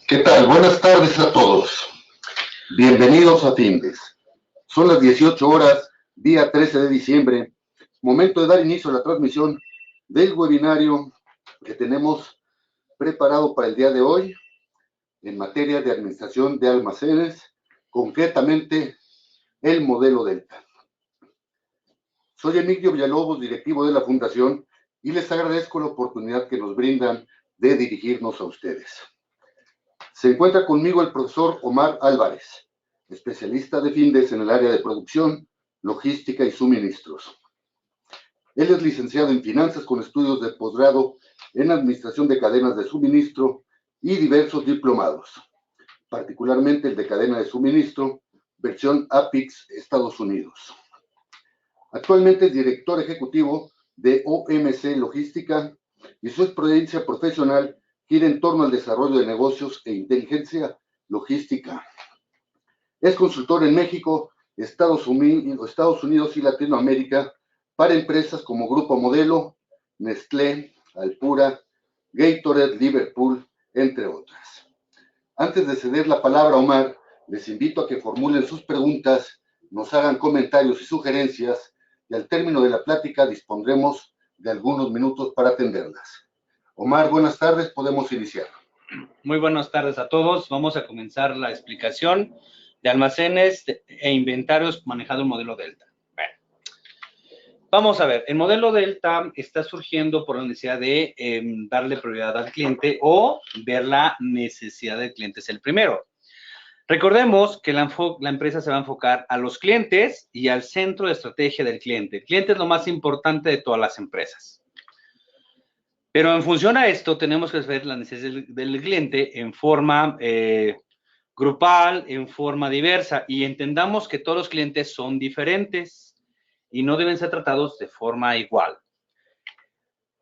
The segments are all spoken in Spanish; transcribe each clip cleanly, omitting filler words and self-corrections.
¿Qué tal? Buenas tardes a todos. Bienvenidos a Findes. Son las 18 horas, día 13 de diciembre, momento de dar inicio a la transmisión del webinario que tenemos preparado para el día de hoy en materia de administración de almacenes, concretamente el modelo Delta. Soy Emilio Villalobos, directivo de la Fundación, y les agradezco la oportunidad que nos brindan de dirigirnos a ustedes. Se encuentra conmigo el profesor Omar Álvarez, especialista de Findes en el área de producción, logística y suministros. Él es licenciado en finanzas con estudios de posgrado en administración de cadenas de suministro y diversos diplomados, particularmente el de cadena de suministro, versión APIX, Estados Unidos. Actualmente es director ejecutivo de OMC Logística y su experiencia profesional gira en torno al desarrollo de negocios e inteligencia logística. Es consultor en México, Estados Unidos y Latinoamérica para empresas como Grupo Modelo, Nestlé, Alpura, Gatorade, Liverpool, entre otras. Antes de ceder la palabra a Omar, les invito a que formulen sus preguntas, nos hagan comentarios y sugerencias, y al término de la plática dispondremos de algunos minutos para atenderlas. Omar, buenas tardes, podemos iniciar. Muy buenas tardes a todos. Vamos a comenzar la explicación de almacenes e inventarios manejado el modelo Delta. Bueno, vamos a ver, el modelo Delta está surgiendo por la necesidad de darle prioridad al cliente o ver la necesidad del cliente es el primero. Recordemos que la empresa se va a enfocar a los clientes y al centro de estrategia del cliente. El cliente es lo más importante de todas las empresas. Pero en función a esto, tenemos que ver la necesidad del cliente en forma grupal, en forma diversa, y entendamos que todos los clientes son diferentes y no deben ser tratados de forma igual.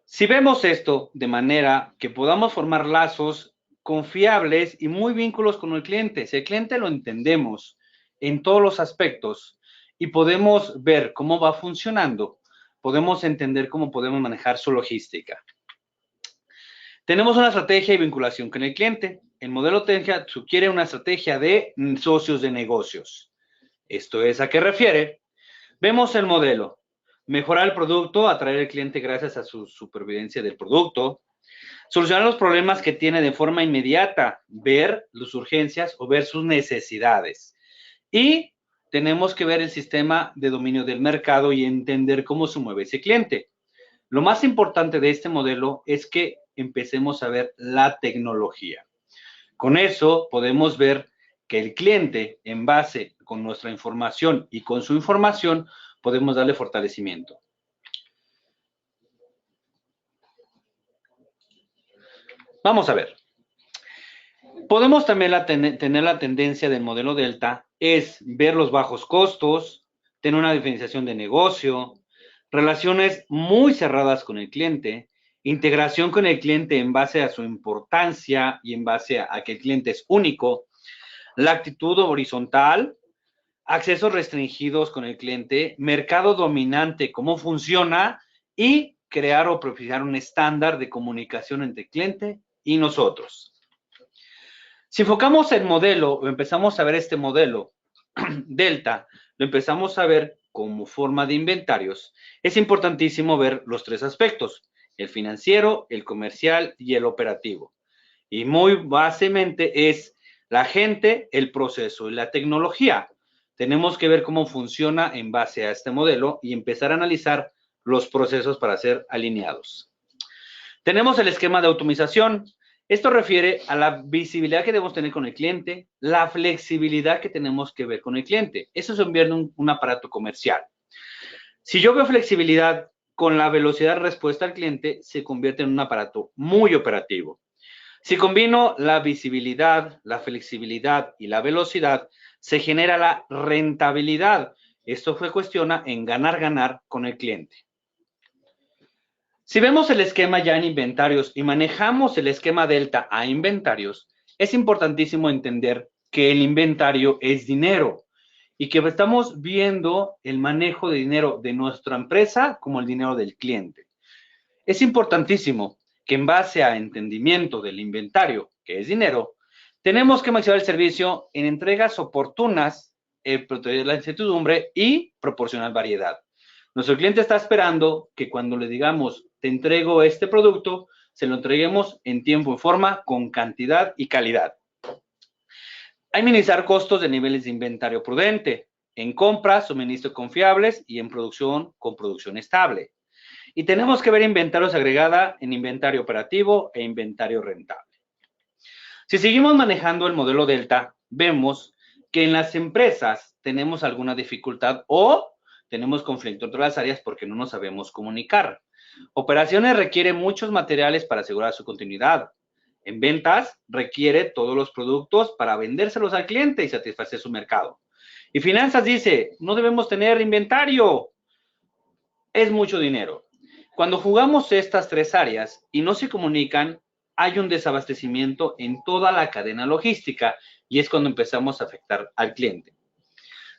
Si vemos esto de manera que podamos formar lazos confiables y muy vínculos con el cliente, si el cliente lo entendemos en todos los aspectos y podemos ver cómo va funcionando, podemos entender cómo podemos manejar su logística. Tenemos una estrategia de vinculación con el cliente. El modelo Tenja sugiere una estrategia de socios de negocios. ¿Esto es a qué refiere? Vemos el modelo. Mejorar el producto, atraer al cliente gracias a su supervivencia del producto. Solucionar los problemas que tiene de forma inmediata. Ver sus urgencias o ver sus necesidades. Y tenemos que ver el sistema de dominio del mercado y entender cómo se mueve ese cliente. Lo más importante de este modelo es que empecemos a ver la tecnología. Con eso podemos ver que el cliente, en base con nuestra información y con su información, podemos darle fortalecimiento. Vamos a ver. Podemos también tener la tendencia del modelo Delta, es ver los bajos costos, tener una diferenciación de negocio, relaciones muy cerradas con el cliente, integración con el cliente en base a su importancia y en base a que el cliente es único, la actitud horizontal, accesos restringidos con el cliente, mercado dominante, cómo funciona y crear o propiciar un estándar de comunicación entre el cliente y nosotros. Si enfocamos el modelo o empezamos a ver este modelo Delta, lo empezamos a ver como forma de inventarios, es importantísimo ver los tres aspectos, el financiero, el comercial y el operativo. Y muy básicamente es la gente, el proceso y la tecnología. Tenemos que ver cómo funciona en base a este modelo y empezar a analizar los procesos para ser alineados. Tenemos el esquema de automatización. Esto refiere a la visibilidad que debemos tener con el cliente, la flexibilidad que tenemos que ver con el cliente. Eso es un aparato comercial. Si yo veo flexibilidad con la velocidad de respuesta al cliente, se convierte en un aparato muy operativo. Si combino la visibilidad, la flexibilidad y la velocidad, se genera la rentabilidad. Esto se cuestiona en ganar con el cliente. Si vemos el esquema ya en inventarios y manejamos el esquema Delta a inventarios, es importantísimo entender que el inventario es dinero y que estamos viendo el manejo de dinero de nuestra empresa como el dinero del cliente. Es importantísimo que en base a entendimiento del inventario, que es dinero, tenemos que maximizar el servicio en entregas oportunas, proteger la incertidumbre y proporcionar variedad. Nuestro cliente está esperando que cuando le digamos, te entrego este producto, se lo entreguemos en tiempo y forma, con cantidad y calidad. Minimizar costos de niveles de inventario prudente, en compras, suministro confiables y en producción con producción estable. Y tenemos que ver inventarios agregada en inventario operativo e inventario rentable. Si seguimos manejando el modelo Delta, vemos que en las empresas tenemos alguna dificultad o tenemos conflicto entre las áreas porque no nos sabemos comunicar. Operaciones requiere muchos materiales para asegurar su continuidad. En ventas requiere todos los productos para vendérselos al cliente y satisfacer su mercado. Y finanzas dice, no debemos tener inventario. Es mucho dinero. Cuando jugamos estas tres áreas y no se comunican, hay un desabastecimiento en toda la cadena logística y es cuando empezamos a afectar al cliente.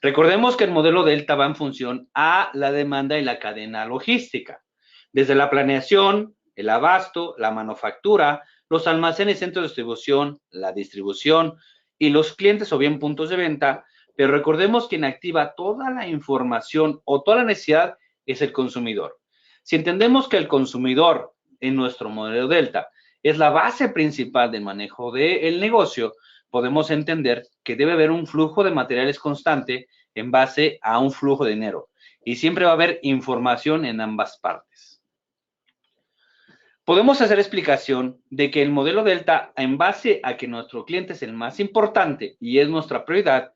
Recordemos que el modelo Delta va en función a la demanda y la cadena logística. Desde la planeación, el abasto, la manufactura, los almacenes, centros de distribución, la distribución y los clientes o bien puntos de venta, pero recordemos quien activa toda la información o toda la necesidad es el consumidor. Si entendemos que el consumidor en nuestro modelo Delta es la base principal del manejo del negocio, podemos entender que debe haber un flujo de materiales constante en base a un flujo de dinero y siempre va a haber información en ambas partes. Podemos hacer explicación de que el modelo Delta, en base a que nuestro cliente es el más importante y es nuestra prioridad,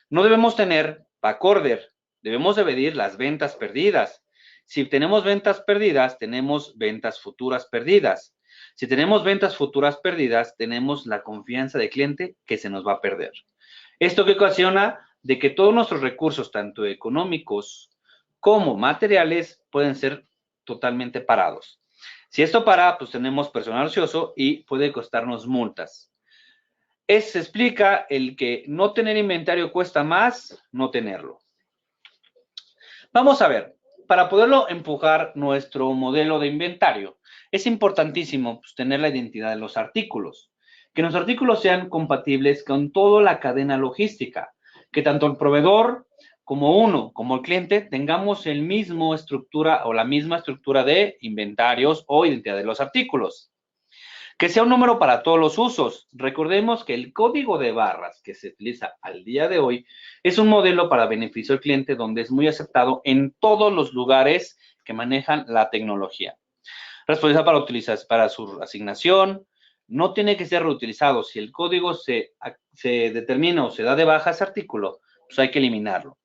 no debemos tener backorder, debemos de medir las ventas perdidas. Si tenemos ventas perdidas, tenemos ventas futuras perdidas. Si tenemos ventas futuras perdidas, tenemos la confianza del cliente que se nos va a perder. Esto que ocasiona de que todos nuestros recursos, tanto económicos como materiales, pueden ser totalmente parados. Si esto para, pues tenemos personal ocioso y puede costarnos multas. Se explica el que no tener inventario cuesta más no tenerlo. Vamos a ver, para poderlo empujar nuestro modelo de inventario, es importantísimo pues, tener la identidad de los artículos, que los artículos sean compatibles con toda la cadena logística, que tanto el proveedor como uno, como el cliente, tengamos el mismo estructura o la misma estructura de inventarios o identidad de los artículos. Que sea un número para todos los usos. Recordemos que el código de barras que se utiliza al día de hoy es un modelo para beneficio del cliente donde es muy aceptado en todos los lugares que manejan la tecnología. Responsabilidad para utilizar para su asignación. No tiene que ser reutilizado. Si el código se determina o se da de baja ese artículo, pues hay que eliminarlo.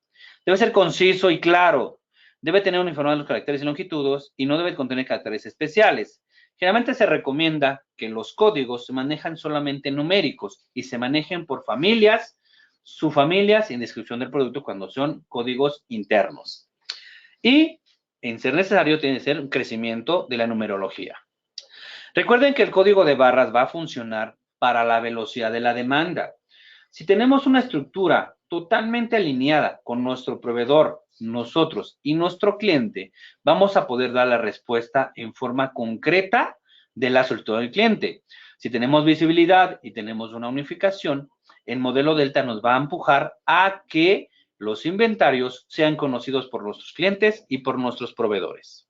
Debe ser conciso y claro. Debe tener uniformidad de los caracteres y longitudes y no debe contener caracteres especiales. Generalmente se recomienda que los códigos se manejan solamente numéricos y se manejen por familias, subfamilias y en descripción del producto cuando son códigos internos. Y, en ser necesario, tiene que ser un crecimiento de la numerología. Recuerden que el código de barras va a funcionar para la velocidad de la demanda. Si tenemos una estructura totalmente alineada con nuestro proveedor, nosotros y nuestro cliente, vamos a poder dar la respuesta en forma concreta de la solicitud del cliente. Si tenemos visibilidad y tenemos una unificación, el modelo Delta nos va a empujar a que los inventarios sean conocidos por nuestros clientes y por nuestros proveedores.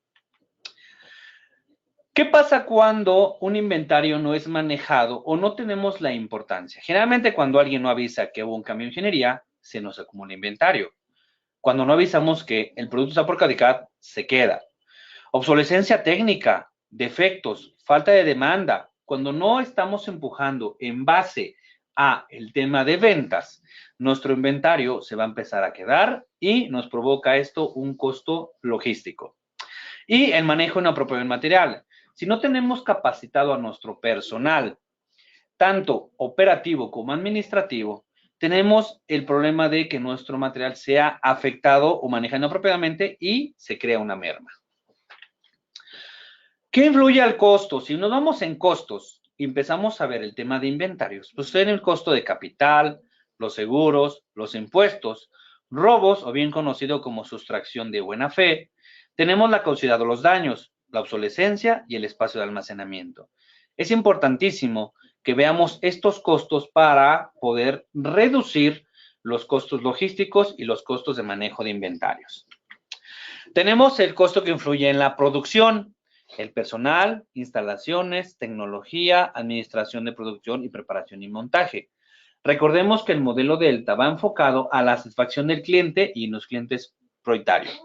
¿Qué pasa cuando un inventario no es manejado o no tenemos la importancia? Generalmente cuando alguien no avisa que hubo un cambio de ingeniería, se nos acumula inventario. Cuando no avisamos que el producto está por caducar, se queda. Obsolescencia técnica, defectos, falta de demanda. Cuando no estamos empujando en base a el tema de ventas, nuestro inventario se va a empezar a quedar y nos provoca esto un costo logístico. Y el manejo inapropiado del material. Si no tenemos capacitado a nuestro personal, tanto operativo como administrativo, tenemos el problema de que nuestro material sea afectado o manejado inapropiadamente y se crea una merma. ¿Qué influye al costo? Si nos vamos en costos y empezamos a ver el tema de inventarios, pues tiene el costo de capital, los seguros, los impuestos, robos o bien conocido como sustracción de buena fe. Tenemos la causalidad de los daños, la obsolescencia y el espacio de almacenamiento. Es importantísimo que veamos estos costos para poder reducir los costos logísticos y los costos de manejo de inventarios. Tenemos el costo que influye en la producción, el personal, instalaciones, tecnología, administración de producción y preparación y montaje. Recordemos que el modelo Delta va enfocado a la satisfacción del cliente y los clientes prioritarios.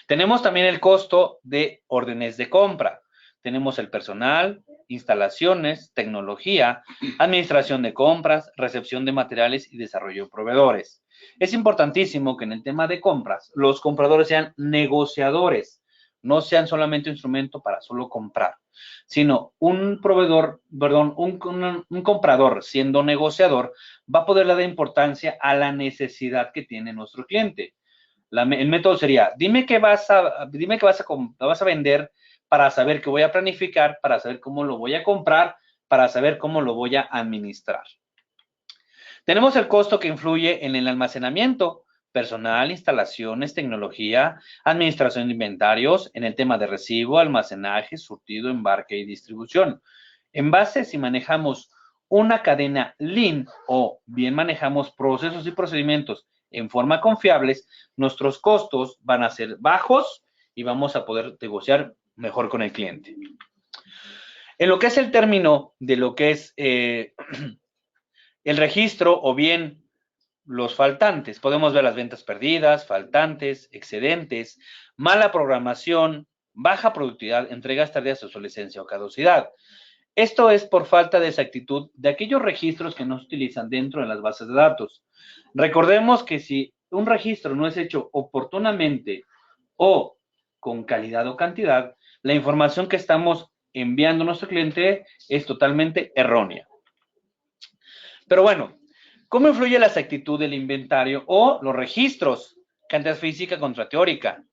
Tenemos también el costo de órdenes de compra. Tenemos el personal, instalaciones, tecnología, administración de compras, recepción de materiales y desarrollo de proveedores. Es importantísimo que en el tema de compras los compradores sean negociadores, no sean solamente un instrumento para solo comprar, sino un comprador siendo negociador va a poder dar importancia a la necesidad que tiene nuestro cliente. El método sería, dime qué vas a vender para saber qué voy a planificar, para saber cómo lo voy a comprar, para saber cómo lo voy a administrar. Tenemos el costo que influye en el almacenamiento, personal, instalaciones, tecnología, administración de inventarios, en el tema de recibo, almacenaje, surtido, embarque y distribución. En base, si manejamos una cadena Lean o bien manejamos procesos y procedimientos en forma confiables, nuestros costos van a ser bajos y vamos a poder negociar mejor con el cliente. En lo que es el término de lo que es el registro o bien los faltantes, podemos ver las ventas perdidas, faltantes, excedentes, mala programación, baja productividad, entregas tardías, obsolescencia o caducidad. Esto es por falta de exactitud de aquellos registros que no se utilizan dentro de las bases de datos. Recordemos que si un registro no es hecho oportunamente o con calidad o cantidad, la información que estamos enviando a nuestro cliente es totalmente errónea. Pero bueno, ¿cómo influye la exactitud del inventario o los registros? Cantidad física contra teórica,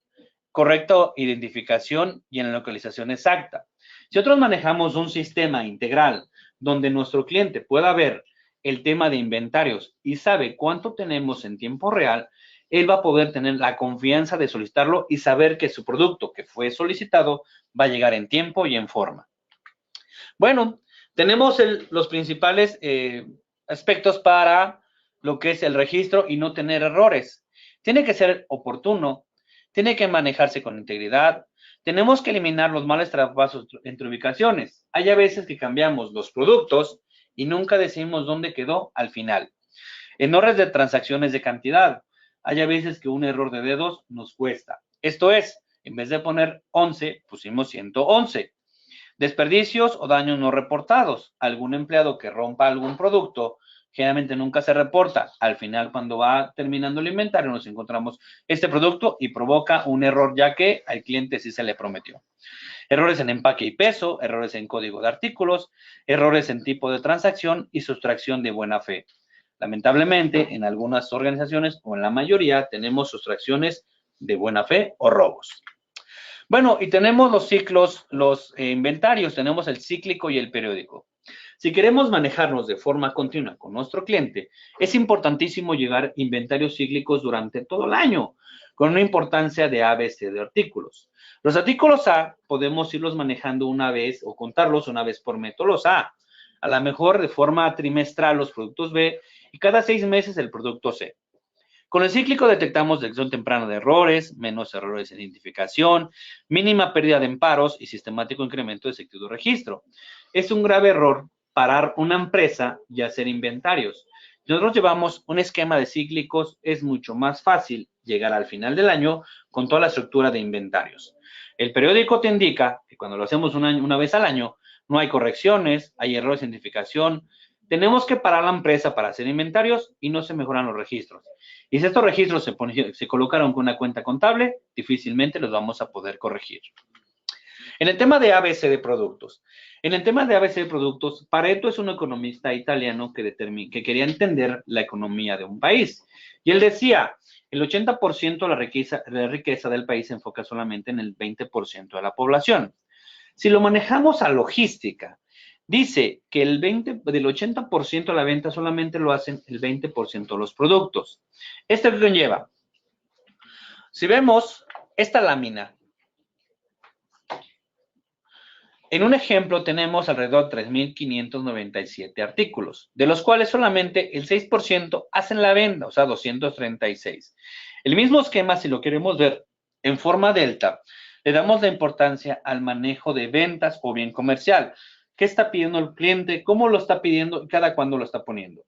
correcta identificación y en la localización exacta. Si nosotros manejamos un sistema integral donde nuestro cliente pueda ver el tema de inventarios y sabe cuánto tenemos en tiempo real, él va a poder tener la confianza de solicitarlo y saber que su producto que fue solicitado va a llegar en tiempo y en forma. Bueno, tenemos los principales aspectos para lo que es el registro y no tener errores. Tiene que ser oportuno, tiene que manejarse con integridad, tenemos que eliminar los malos traspasos entre ubicaciones. Hay a veces que cambiamos los productos y nunca decimos dónde quedó al final. Errores de transacciones de cantidad. Hay a veces que un error de dedos nos cuesta. Esto es, en vez de poner 11, pusimos 111. Desperdicios o daños no reportados. Algún empleado que rompa algún producto generalmente nunca se reporta. Al final, cuando va terminando el inventario, nos encontramos este producto y provoca un error, ya que al cliente sí se le prometió. Errores en empaque y peso, errores en código de artículos, errores en tipo de transacción y sustracción de buena fe. Lamentablemente, en algunas organizaciones o en la mayoría tenemos sustracciones de buena fe o robos. Bueno, y tenemos los ciclos, los inventarios, tenemos el cíclico y el periódico. Si queremos manejarnos de forma continua con nuestro cliente, es importantísimo llevar inventarios cíclicos durante todo el año, con una importancia de ABC de artículos. Los artículos A podemos irlos manejando una vez o contarlos una vez por método los A lo mejor de forma trimestral los productos B y cada 6 meses el producto C. Con el cíclico detectamos detección temprana de errores, menos errores de identificación, mínima pérdida de amparos y sistemático incremento de exactitud de registro. Es un grave error parar una empresa y hacer inventarios. Si nosotros llevamos un esquema de cíclicos, es mucho más fácil llegar al final del año con toda la estructura de inventarios. El periódico te indica que cuando lo hacemos una vez al año, no hay correcciones, hay errores de identificación. Tenemos que parar la empresa para hacer inventarios y no se mejoran los registros. Y si estos registros se colocaron con una cuenta contable, difícilmente los vamos a poder corregir. En el tema de ABC de productos. En el tema de ABC de productos, Pareto es un economista italiano que quería entender la economía de un país. Y él decía, el 80% de la riqueza del país se enfoca solamente en el 20% de la población. Si lo manejamos a logística, dice que del 80% de la venta solamente lo hacen el 20% de los productos. ¿Esto qué conlleva? Si vemos esta lámina, En un ejemplo tenemos alrededor de 3,597 artículos, de los cuales solamente el 6% hacen la venta, o sea, 236. El mismo esquema, si lo queremos ver en forma delta, le damos la importancia al manejo de ventas o bien comercial. ¿Qué está pidiendo el cliente? ¿Cómo lo está pidiendo? Y cada cuándo lo está poniendo.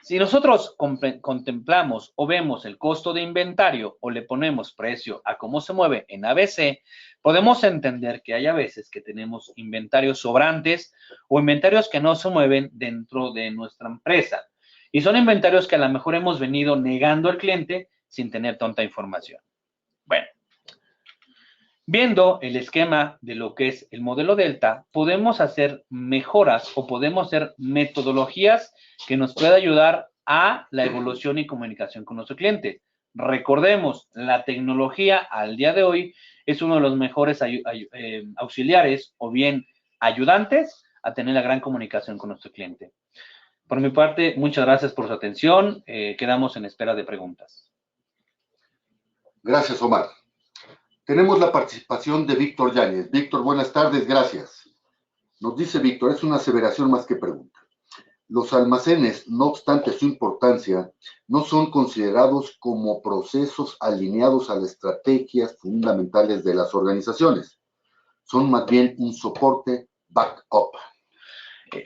Si nosotros contemplamos o vemos el costo de inventario o le ponemos precio a cómo se mueve en ABC, podemos entender que hay a veces que tenemos inventarios sobrantes o inventarios que no se mueven dentro de nuestra empresa. Y son inventarios que a lo mejor hemos venido negando al cliente sin tener tanta información. Bueno, viendo el esquema de lo que es el modelo Delta, podemos hacer mejoras o podemos hacer metodologías que nos puedan ayudar a la evolución y comunicación con nuestro cliente. Recordemos, la tecnología al día de hoy es uno de los mejores auxiliares o bien ayudantes a tener la gran comunicación con nuestro cliente. Por mi parte, muchas gracias por su atención. Quedamos en espera de preguntas. Gracias, Omar. Tenemos la participación de Víctor Yáñez. Víctor, buenas tardes, gracias. Nos dice Víctor, es una aseveración más que pregunta. Los almacenes, no obstante su importancia, no son considerados como procesos alineados a las estrategias fundamentales de las organizaciones. Son más bien un soporte backup.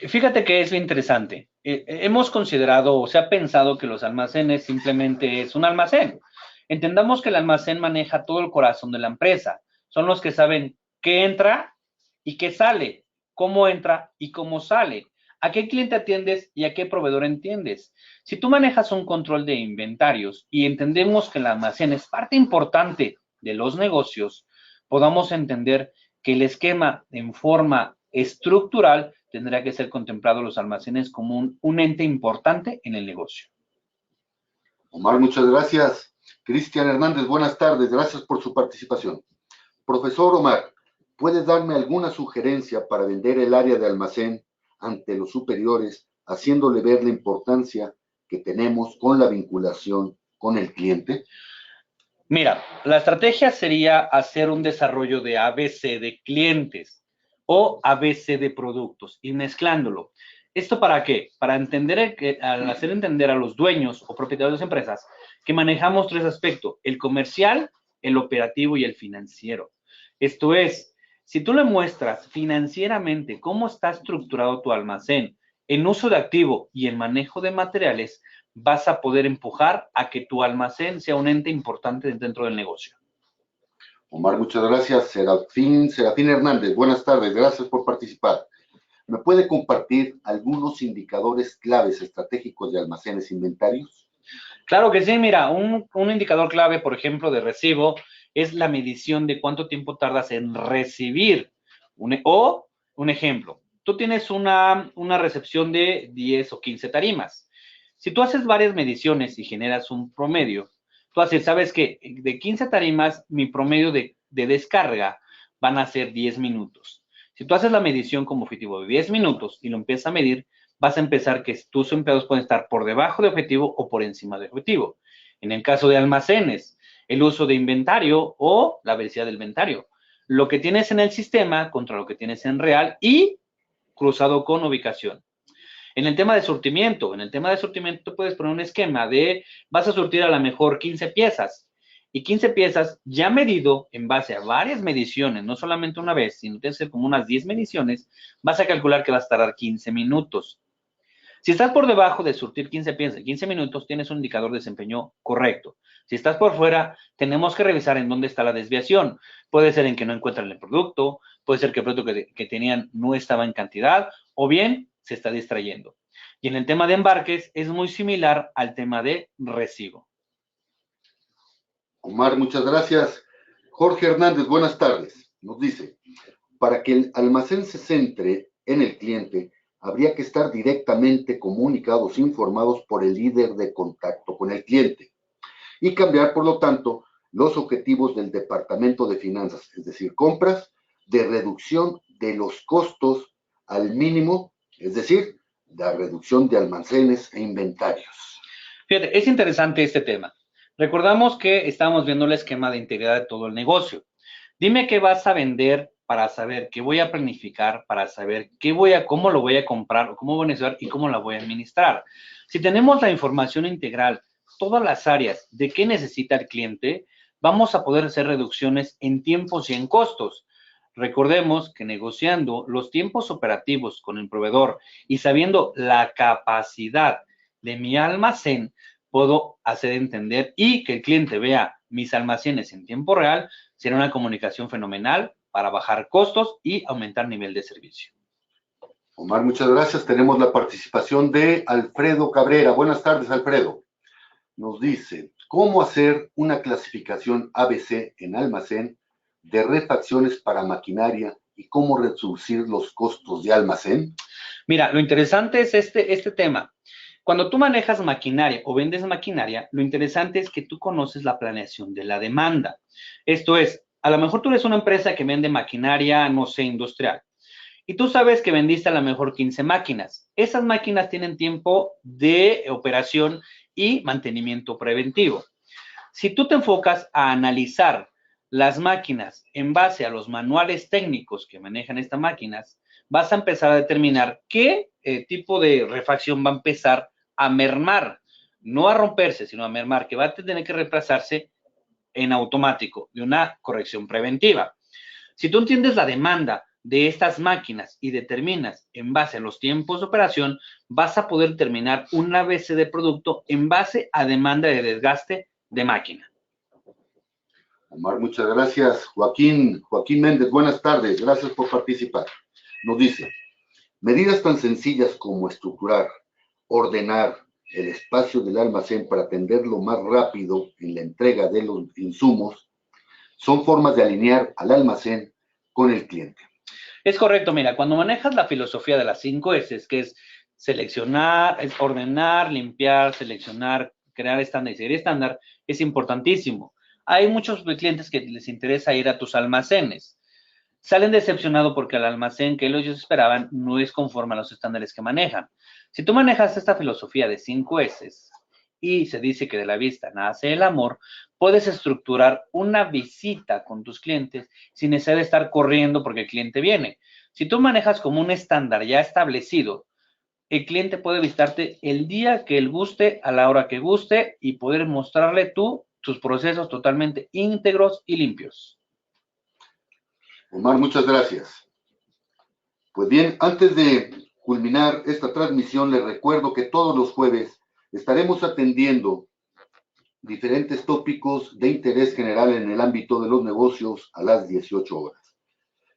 Fíjate que es interesante. Hemos considerado o se ha pensado que los almacenes simplemente es un almacén. Entendamos que el almacén maneja todo el corazón de la empresa. Son los que saben qué entra y qué sale, cómo entra y cómo sale, a qué cliente atiendes y a qué proveedor entiendes. Si tú manejas un control de inventarios y entendemos que el almacén es parte importante de los negocios, podamos entender que el esquema en forma estructural tendrá que ser contemplado los almacenes como un ente importante en el negocio. Omar, muchas gracias. Cristian Hernández, buenas tardes. Gracias por su participación. Profesor Omar, ¿puede darme alguna sugerencia para vender el área de almacén ante los superiores, haciéndole ver la importancia que tenemos con la vinculación con el cliente? Mira, la estrategia sería hacer un desarrollo de ABC de clientes o ABC de productos y mezclándolo. ¿Esto para qué? Para entender, al hacer entender a los dueños o propietarios de las empresas que manejamos tres aspectos, el comercial, el operativo y el financiero. Esto es, si tú le muestras financieramente cómo está estructurado tu almacén en uso de activo y en manejo de materiales, vas a poder empujar a que tu almacén sea un ente importante dentro del negocio. Omar, muchas gracias. Serafín Hernández, buenas tardes. Gracias por participar. ¿Me puede compartir algunos indicadores claves estratégicos de almacenes e inventarios? Claro que sí, mira, un indicador clave, por ejemplo, de recibo es la medición de cuánto tiempo tardas en recibir. Un ejemplo, tú tienes una recepción de 10 o 15 tarimas. Si tú haces varias mediciones y generas un promedio, tú haces, sabes que de 15 tarimas, mi promedio de descarga van a ser 10 minutos. Si tú haces la medición como objetivo de 10 minutos y lo empiezas a medir, vas a empezar que tus empleados pueden estar por debajo de objetivo o por encima de objetivo. En el caso de almacenes, el uso de inventario o la velocidad del inventario. Lo que tienes en el sistema contra lo que tienes en real y cruzado con ubicación. En el tema de surtimiento, tú puedes poner un esquema de vas a surtir a lo mejor 15 piezas y 15 piezas ya medido en base a varias mediciones, no solamente una vez, sino que ser como unas 10 mediciones, vas a calcular que vas a tardar 15 minutos. Si estás por debajo de surtir 15 piezas en 15 minutos, tienes un indicador de desempeño correcto. Si estás por fuera, tenemos que revisar en dónde está la desviación. Puede ser en que no encuentran el producto, puede ser que el producto que tenían no estaba en cantidad, o bien se está distrayendo. Y en el tema de embarques es muy similar al tema de recibo. Omar, muchas gracias. Jorge Hernández, buenas tardes. Nos dice, para que el almacén se centre en el cliente, habría que estar directamente comunicados, informados por el líder de contacto con el cliente y cambiar, por lo tanto, los objetivos del departamento de finanzas, es decir, compras, de reducción de los costos al mínimo, es decir, la reducción de almacenes e inventarios. Fíjate, es interesante este tema. Recordamos que estamos viendo el esquema de integridad de todo el negocio. Dime qué vas a vender para saber qué voy a planificar, para saber cómo lo voy a comprar, o cómo voy a necesitar y cómo la voy a administrar. Si tenemos la información integral, todas las áreas de qué necesita el cliente, vamos a poder hacer reducciones en tiempos y en costos. Recordemos que negociando los tiempos operativos con el proveedor y sabiendo la capacidad de mi almacén, puedo hacer entender y que el cliente vea mis almacenes en tiempo real, será una comunicación fenomenal para bajar costos y aumentar nivel de servicio. Omar, muchas gracias. Tenemos la participación de Alfredo Cabrera. Buenas tardes, Alfredo. Nos dice, ¿cómo hacer una clasificación ABC en almacén de refacciones para maquinaria y cómo reducir los costos de almacén? Mira, lo interesante es este tema. Cuando tú manejas maquinaria o vendes maquinaria, lo interesante es que tú conoces la planeación de la demanda. Esto es, a lo mejor tú eres una empresa que vende maquinaria, no sé, industrial, y tú sabes que vendiste a lo mejor 15 máquinas. Esas máquinas tienen tiempo de operación y mantenimiento preventivo. Si tú te enfocas a analizar las máquinas en base a los manuales técnicos que manejan estas máquinas, vas a empezar a determinar qué tipo de refacción va a empezar a mermar, no a romperse, sino a mermar, que va a tener que reemplazarse en automático de una corrección preventiva. Si tú entiendes la demanda de estas máquinas y determinas en base a los tiempos de operación, vas a poder terminar un ABC de producto en base a demanda de desgaste de máquina. Omar, muchas gracias. Joaquín Méndez, buenas tardes. Gracias por participar. Nos dice, medidas tan sencillas como estructurar, ordenar el espacio del almacén para atenderlo más rápido en la entrega de los insumos son formas de alinear al almacén con el cliente. Es correcto, mira, cuando manejas la filosofía de las 5 S, que es seleccionar, es ordenar, limpiar, seleccionar, crear estándar y seguir estándar, es importantísimo. Hay muchos clientes que les interesa ir a tus almacenes. Salen decepcionados porque el almacén que ellos esperaban no es conforme a los estándares que manejan. Si tú manejas esta filosofía de 5 S y se dice que de la vista nace el amor, puedes estructurar una visita con tus clientes sin necesidad de estar corriendo porque el cliente viene. Si tú manejas como un estándar ya establecido, el cliente puede visitarte el día que él guste, a la hora que guste y poder mostrarle tú tus procesos totalmente íntegros y limpios. Omar, muchas gracias. Pues bien, antes de culminar esta transmisión, les recuerdo que todos los jueves estaremos atendiendo diferentes tópicos de interés general en el ámbito de los negocios a las 18 horas.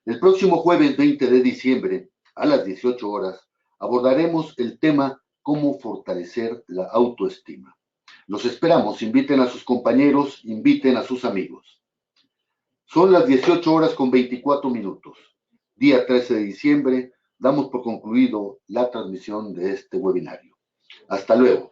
El próximo jueves 20 de diciembre, a las 18 horas, abordaremos el tema cómo fortalecer la autoestima. Los esperamos, inviten a sus compañeros, inviten a sus amigos. Son las 18 horas con 24 minutos. Día 13 de diciembre, damos por concluido la transmisión de este webinario. Hasta luego.